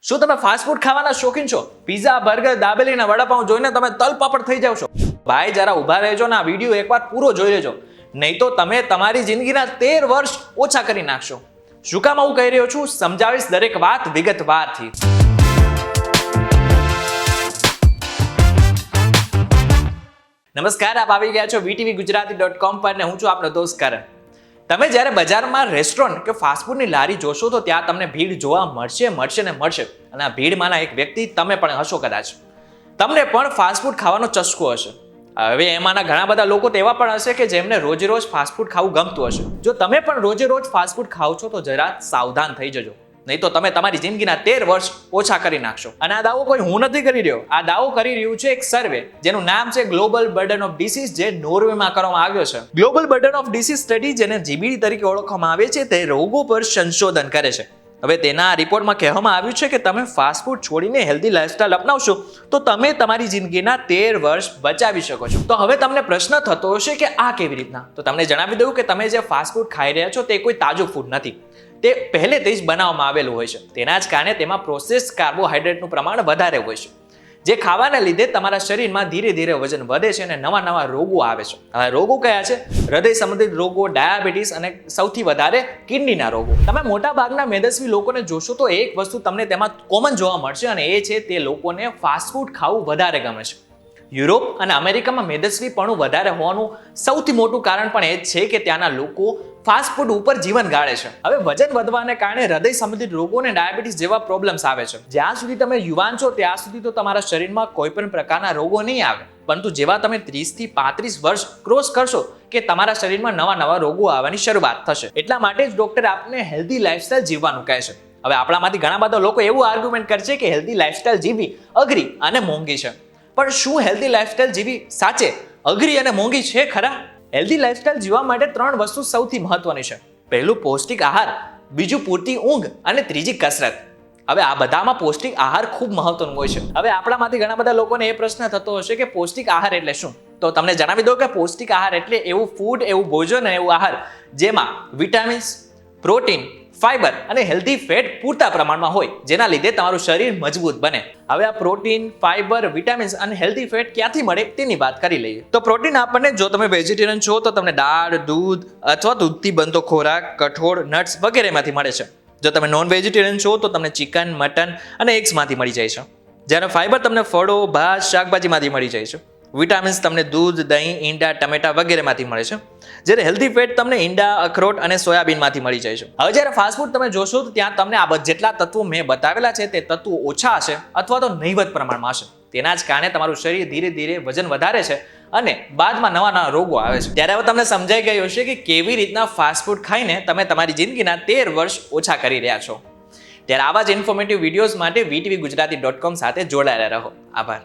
શું તમે fast food ખાવાના શોખીન છો? પિઝા, બર્ગર, દાબેલી અને વડાપાઉં જોઈને તમે તલપાપડ થઈ જાવ છો? ભાઈ જરા ઊભા રહેજો ને આ વિડીયો એકવાર પૂરો જોઈ લેજો, નહીં તો તમે તમારી જિંદગીના 13 વર્ષ ઓછા કરી નાખશો. શું કામ આવું કહી રહ્યો છું, સમજાવીશ દરેક વાત વિગતવારથી. નમસ્કાર, આપ આવી ગયા છો vtvgujarati.com પર ને હું છું આપનો દોસ્ત કરણ. તમે જ્યારે બજારમાં રેસ્ટોરન્ટ કે ફાસ્ટફૂડની લારી જોશો તો ત્યાં તમને ભીડ જોવા મળશે. અને આ ભીડમાંના એક વ્યક્તિ તમે પણ હશો કદાચ. તમને પણ ફાસ્ટફૂડ ખાવાનો ચસ્કો હશે. હવે એમાંના ઘણા બધા લોકો તેવા પણ હશે કે જેમને રોજે રોજ ફાસ્ટફૂડ ખાવું ગમતું હશે. જો તમે પણ રોજે રોજ ફાસ્ટફૂડ ખાવ છો તો જરા સાવધાન થઈ જજો, નહીં તો તમે તમારી જિંદગીના 13 વર્ષ ઓછા કરી નાખશો. અને આ દાવો કોઈ હું નથી કરી રહ્યો, આ દાવો કરી રહ્યું છે એક સર્વે જેનું નામ છે ગ્લોબલ બર્ડન ઓફ ડિસીઝ, જે નોર્વેમાં કરવામાં આવ્યો છે. Global burden of disease study, જેને જીબીડી તરીકે ઓળખવામાં આવે છે, તે રોગો પર સંશોધન કરે છે. હવે તેના રિપોર્ટમાં કહેવામાં આવ્યું છે કે તમે ફાસ્ટફૂડ છોડીને હેલ્ધી લાઇફસ્ટાઇલ અપનાવશો તો તમે તમારી જિંદગીના 13 વર્ષ બચાવી શકો છો. તો હવે તમને પ્રશ્ન થતો હશે કે આ કેવી રીતના? તો તમને જણાવી દઉં કે તમે જે ફાસ્ટફૂડ ખાઈ રહ્યા છો તે કોઈ તાજું ફૂડ નથી. તે પહેલેથી જ બનાવવામાં આવેલું હોય છે. તેના જ કારણે તેમાં પ્રોસેસ કાર્બોહાઈડ્રેટનું પ્રમાણ વધારે હોય છે, જે ખાવાના લીધે તમારા શરીરમાં ધીરે ધીરે વજન વધે છે અને નવા રોગો આવે છે. હવે રોગો કયા છે? હૃદય સંબંધિત રોગો, ડાયાબિટીસ અને સૌથી વધારે કિડનીના રોગો. તમે મોટા ભાગના મેદસ્વી લોકોને જોશો તો એક વસ્તુ તમને તેમાં કોમન જોવા મળશે, અને એ છે તે લોકોને ફાસ્ટફૂડ ખાવું વધારે ગમે છે. યુરોપ અને અમેરિકામાં મેદસ્વીપણું વધારે હોવાનું સૌથી મોટું કારણ પણ એ જ છે કે ત્યાંના લોકો ફાસ્ટફૂડ ઉપર જીવન ગાળે છે. હવે વજન વધવાને કારણે હૃદય સંબંધિત રોગો અને ડાયાબિટીસ જેવા પ્રોબ્લેમ્સ આવે છે. જ્યાં સુધી તમે યુવાન છો ત્યાં સુધી તો તમારા શરીરમાં કોઈ પણ પ્રકારના રોગો નહીં આવે, પરંતુ જેવા તમે 30 થી 35 વર્ષ ક્રોસ કરશો કે તમારા શરીરમાં નવા રોગો આવવાની શરૂઆત થશે. એટલા માટે જ ડોક્ટર આપને હેલ્ધી લાઇફસ્ટાઇલ જીવવાનું કહે છે. હવે આપણામાંથી ઘણા બધા લોકો એવું આર્ગ્યુમેન્ટ કરશે કે હેલ્ધી લાઇફસ્ટાઇલ જીવવી અઘરી અને મોંઘી છે. પણ શું હેલ્ધી લાઇફસ્ટાઇલ જીવવી સાચે અઘરી અને મોંઘી છે ખરા? હેલ્ધી લાઇફસ્ટાઇલ જીવવા માટે 3 વસ્તુ સૌથી મહત્વની છે. પહેલું પૌષ્ટિક આહાર, બીજું પૂરતી ઊંઘ અને ત્રીજી કસરત. હવે આ બધામાં પૌષ્ટિક આહાર ખૂબ મહત્વનું હોય છે. હવે આપણામાંથી ઘણા બધા લોકોને એ પ્રશ્ન થતો હશે કે પૌષ્ટિક આહાર એટલે શું? તો તમને જણાવી દઉં કે પૌષ્ટિક આહાર એટલે એવું ફૂડ, એવું ભોજન અને એવું આહાર જેમાં વિટામિન્સ, પ્રોટીન, ફાઈબર અને હેલ્ધી ફેટ પૂરતા પ્રમાણમાં હોય, જેના લીધે તમારું શરીર મજબૂત બને. હવે આ પ્રોટીન, ફાઈબર, વિટામિન્સ અને હેલ્ધી ફેટ ક્યાંથી મળે તેની વાત કરી લઈએ. તો પ્રોટીન આપણને, જો તમે વેજીટેરિયન છો તો તમને દાળ, દૂધ અથવા દૂધથી બનતો ખોરાક, કઠોળ, નટ્સ વગેરેમાંથી મળે છે. જો તમે નોન વેજીટેરિયન છો તો તમને ચિકન, મટન અને એગ્સમાંથી મળી જાય છે. જ્યારે ફાઈબર તમને ફળો, ભાત, શાકભાજીમાંથી મળી જાય છે. વિટામિન્સ તમને દૂધ, દહીં, ઈંડા, ટમેટા વગેરેમાંથી મળે છે. જ્યારે હેલ્ધી ફેટ તમને ઈંડા, અખરોટ અને સોયાબીનમાંથી મળી જાય છે. હવે જ્યારે ફાસ્ટફૂડ તમે જોશો તો ત્યાં તમને આ જેટલા તત્વો મેં બતાવેલા છે તે તત્વો ઓછા હશે અથવા તો નહિવત પ્રમાણમાં હશે. તેના જ કારણે તમારું શરીર ધીરે ધીરે વજન વધારે છે અને બાદમાં નવા રોગો આવે છે. ત્યારે હવે તમને સમજાઈ ગયું હશે કે કેવી રીતના ફાસ્ટફૂડ ખાઈને તમે તમારી જિંદગીના 13 વર્ષ ઓછા કરી રહ્યા છો. ત્યારે આવા જ ઇન્ફોર્મેટિવ વિડીયોઝ માટે vtvgujarati.com સાથે જોડાયેલા રહો. આભાર.